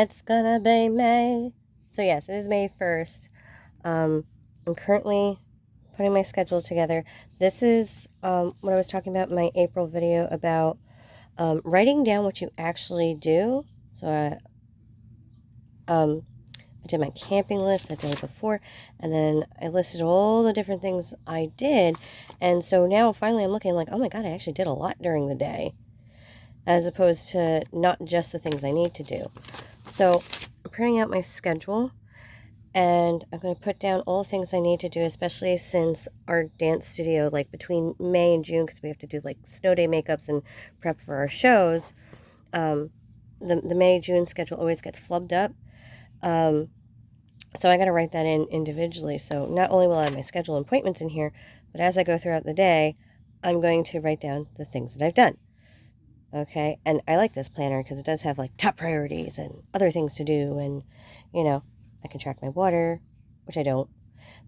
It's gonna be May. So yes, it is May 1st. I'm currently putting my schedule together. This is what I was talking about in my April video about writing down what you actually do. So I did my camping list the day before, and then I listed all the different things I did. And so now finally I'm looking like, oh my God, I actually did a lot during the day, as opposed to not just the things I need to do. So I'm printing out my schedule, and I'm going to put down all the things I need to do, especially since our dance studio, like between May and June, because we have to do like snow day makeups and prep for our shows, the May-June schedule always gets flubbed up. So I got to write that in individually. So not only will I have my schedule and appointments in here, but as I go throughout the day, I'm going to write down the things that I've done. Okay, and I like this planner because it does have like top priorities and other things to do, and I can track my water, which I don't.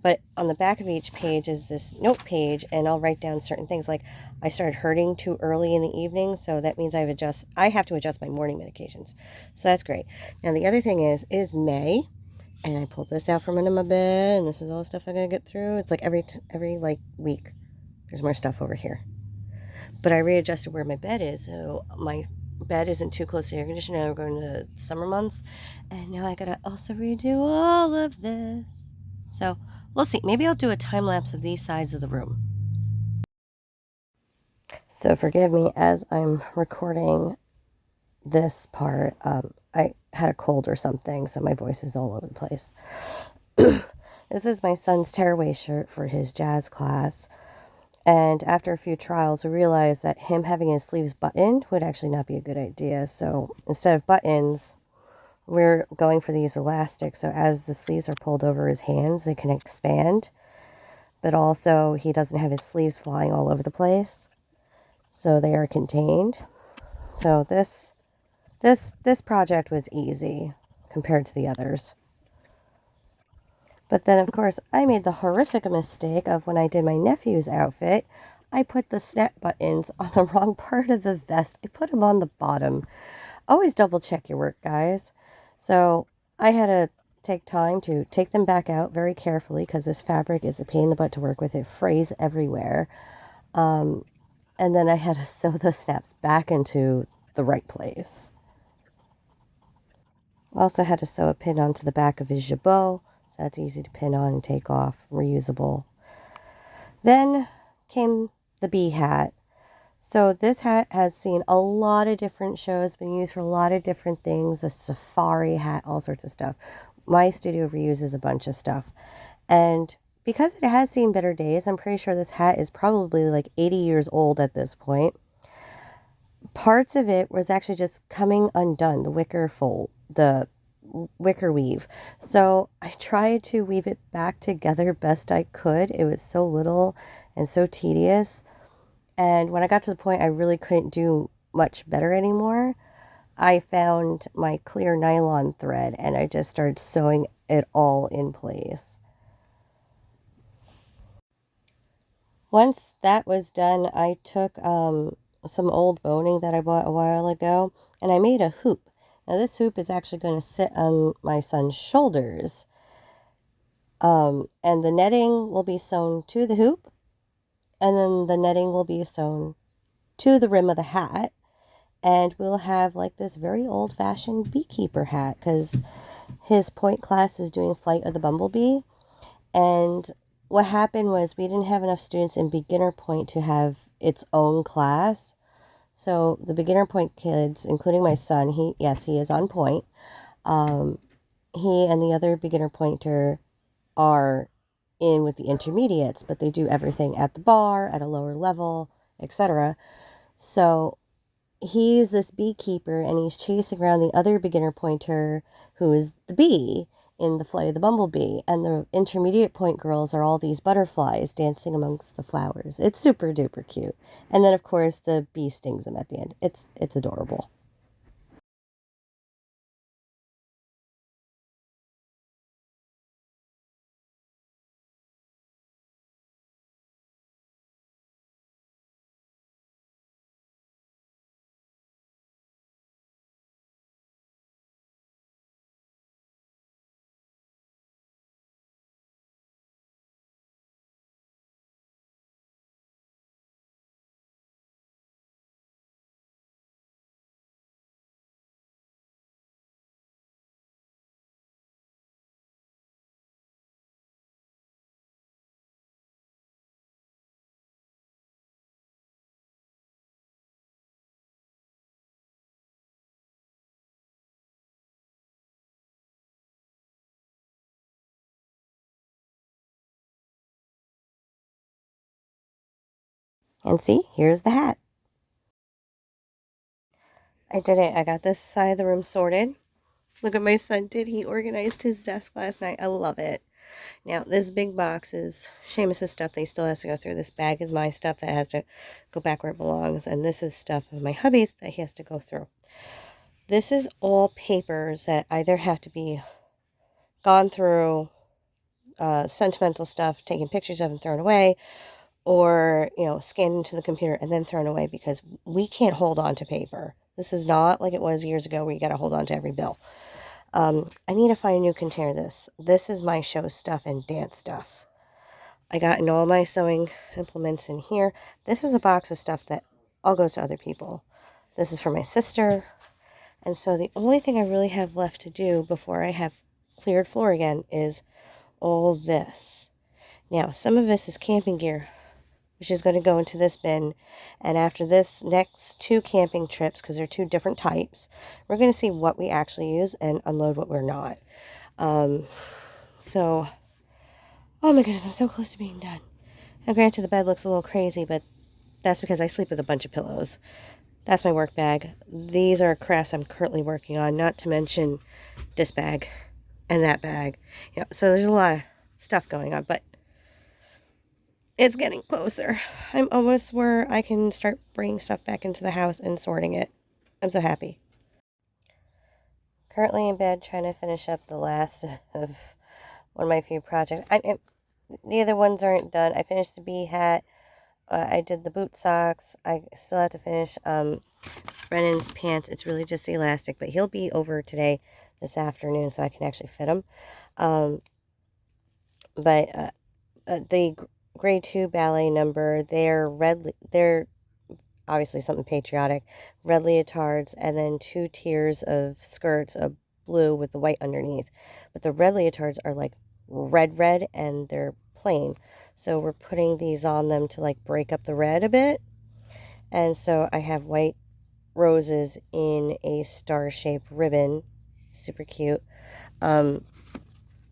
But on the back of each page is this note page, and I'll write down certain things like I started hurting too early in the evening, so that means I have to adjust my morning medications. So that's great. Now the other thing is May, and I pulled this out from under my bed, and this is all the stuff I gotta get through. It's like every like week, there's more stuff over here. But I readjusted where my bed is, so my bed isn't too close to the air conditioner. Now we're going to summer months, and now I gotta also redo all of this. So we'll see. Maybe I'll do a time lapse of these sides of the room. So forgive me as I'm recording this part. I had a cold or something, so my voice is all over the place. This is my son's tearaway shirt for his jazz class. And after a few trials, we realized that him having his sleeves buttoned would actually not be a good idea. So instead of buttons, we're going for these elastics. So as the sleeves are pulled over his hands, they can expand. But also, he doesn't have his sleeves flying all over the place. So they are contained. So this project was easy compared to the others. But then, of course, I made the horrific mistake of when I did my nephew's outfit, I put the snap buttons on the wrong part of the vest. I put them on the bottom. Always double check your work, guys. So I had to take time to take them back out very carefully because this fabric is a pain in the butt to work with. It frays everywhere. And then I had to sew those snaps back into the right place. Also had to sew a pin onto the back of his jabot, so that's easy to pin on and take off, reusable. Then came the bee hat. So this hat has seen a lot of different shows, been used for a lot of different things, a safari hat, all sorts of stuff. My studio reuses a bunch of stuff. And because it has seen better days, I'm pretty sure this hat is probably like 80 years old at this point. Parts of it was actually just coming undone, the wicker weave. So I tried to weave it back together best I could. It was so little and so tedious. And when I got to the point I really couldn't do much better anymore, I found my clear nylon thread and I just started sewing it all in place. Once that was done, I took some old boning that I bought a while ago and I made a hoop. Now this hoop is actually going to sit on my son's shoulders. And the netting will be sewn to the hoop, and then the netting will be sewn to the rim of the hat. And we'll have like this very old-fashioned beekeeper hat because his point class is doing Flight of the Bumblebee. And what happened was we didn't have enough students in beginner point to have its own class. So the beginner point kids, including my son, he is on point. He and the other beginner pointer are in with the intermediates, but they do everything at the bar, at a lower level, etc. So he's this beekeeper and he's chasing around the other beginner pointer who is the bee in the Flight of the Bumblebee. And the intermediate point girls are all these butterflies dancing amongst the flowers. It's super duper cute. And then, of course, the bee stings him at the end. It's adorable. And see, here's the hat. I did it. I got this side of the room sorted. Look what my son did. He organized his desk last night. I love it. Now, this big box is Seamus's stuff that he still has to go through. This bag is my stuff that has to go back where it belongs. And this is stuff of my hubby's that he has to go through. This is all papers that either have to be gone through, sentimental stuff, taken pictures of and thrown away, or, scanned into the computer and then thrown away because we can't hold on to paper. This is not like it was years ago where you got to hold on to every bill. I need to find a new container. This is my show stuff and dance stuff. I got in all my sewing implements in here. This is a box of stuff that all goes to other people. This is for my sister. And so the only thing I really have left to do before I have cleared floor again is all this. Now, some of this is camping gear, which is going to go into this bin. And after this next 2 camping trips, because they're 2 different types, we're going to see what we actually use and unload what we're not. So, oh my goodness, I'm so close to being done. Now, granted, the bed looks a little crazy, but that's because I sleep with a bunch of pillows. That's my work bag. These are crafts I'm currently working on, not to mention this bag and that bag. Yeah, so there's a lot of stuff going on, but it's getting closer. I'm almost where I can start bringing stuff back into the house and sorting it. I'm so happy. Currently in bed trying to finish up the last of one of my few projects. The other ones aren't done. I finished the bee hat. I did the boot socks. I still have to finish Brennan's pants. It's really just the elastic, but he'll be over today, this afternoon, so I can actually fit him. But the grade 2 ballet number, they're obviously something patriotic, red leotards, and then 2 tiers of skirts of blue with the white underneath. But the red leotards are like red, and they're plain. So we're putting these on them to like break up the red a bit. And so I have white roses in a star-shaped ribbon. Super cute.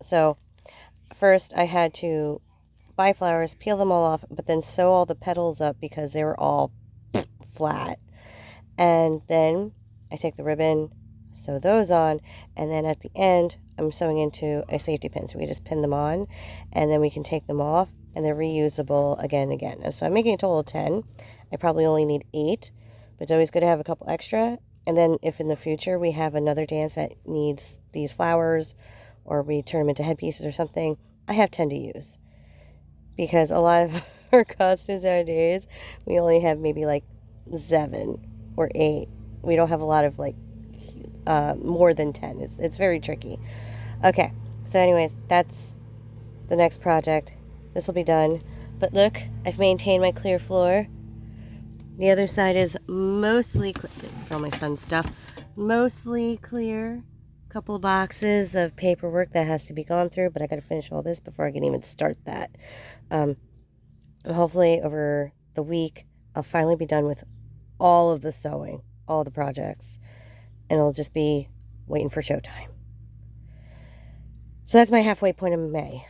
So first I had to buy flowers, peel them all off, but then sew all the petals up because they were all flat. And then I take the ribbon, sew those on, and then at the end I'm sewing into a safety pin. So we just pin them on, and then we can take them off, and they're reusable again and again. And so I'm making a total of 10. I probably only need 8, but it's always good to have a couple extra. And then if in the future we have another dance that needs these flowers, or we turn them into headpieces or something, I have 10 to use. Because a lot of our costumes nowadays, we only have maybe like 7 or 8. We don't have a lot of like more than 10. It's very tricky. Okay, so anyways, that's the next project. This will be done. But look, I've maintained my clear floor. The other side is mostly clear. It's all my son's stuff. Mostly clear. Couple of boxes of paperwork that has to be gone through, but I got to finish all this before I can even start that. Hopefully over the week I'll finally be done with all of the sewing, all the projects, and it'll just be waiting for showtime. So that's my halfway point of May.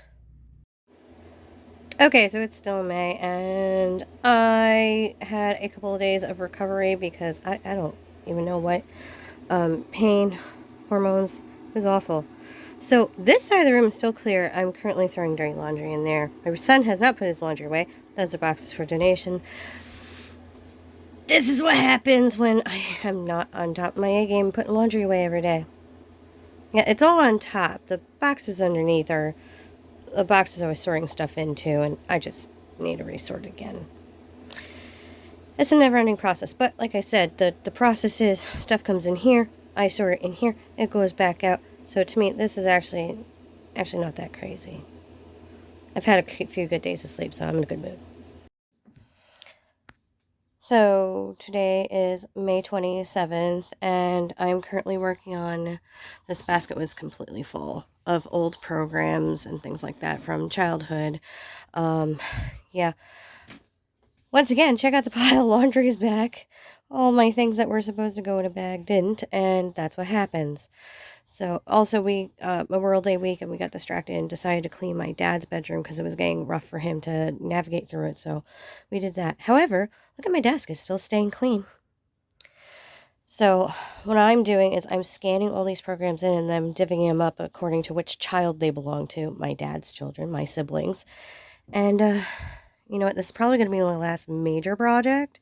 Okay, so it's still May, and I had a couple of days of recovery because I don't even know what. Pain, hormones, it was awful. So this side of the room is still clear. I'm currently throwing dirty laundry in there. My son has not put his laundry away. Those are boxes for donation. This is what happens when I am not on top of my A game putting laundry away every day. Yeah, it's all on top. The boxes underneath are the boxes I was sorting stuff into, and I just need to resort again. It's a never-ending process, but like I said, the process is stuff comes in here, I sort it in here, it goes back out. So to me, this is actually not that crazy. I've had a few good days of sleep, so I'm in a good mood. So today is May 27th, and I'm currently working on, this basket was completely full of old programs and things like that from childhood. Yeah. Once again, check out the pile. Laundry's back. All my things that were supposed to go in a bag didn't, and that's what happens. So also we Memorial Day week, and we got distracted and decided to clean my dad's bedroom because it was getting rough for him to navigate through it. So we did that. However, look at my desk; it's still staying clean. So what I'm doing is I'm scanning all these programs in and I'm divvying them up according to which child they belong to. My dad's children, my siblings, and you know what? This is probably going to be my last major project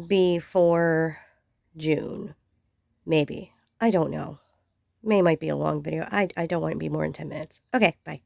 before June, maybe. I don't know. May might be a long video. I don't want it to be more than 10 minutes. Okay, bye.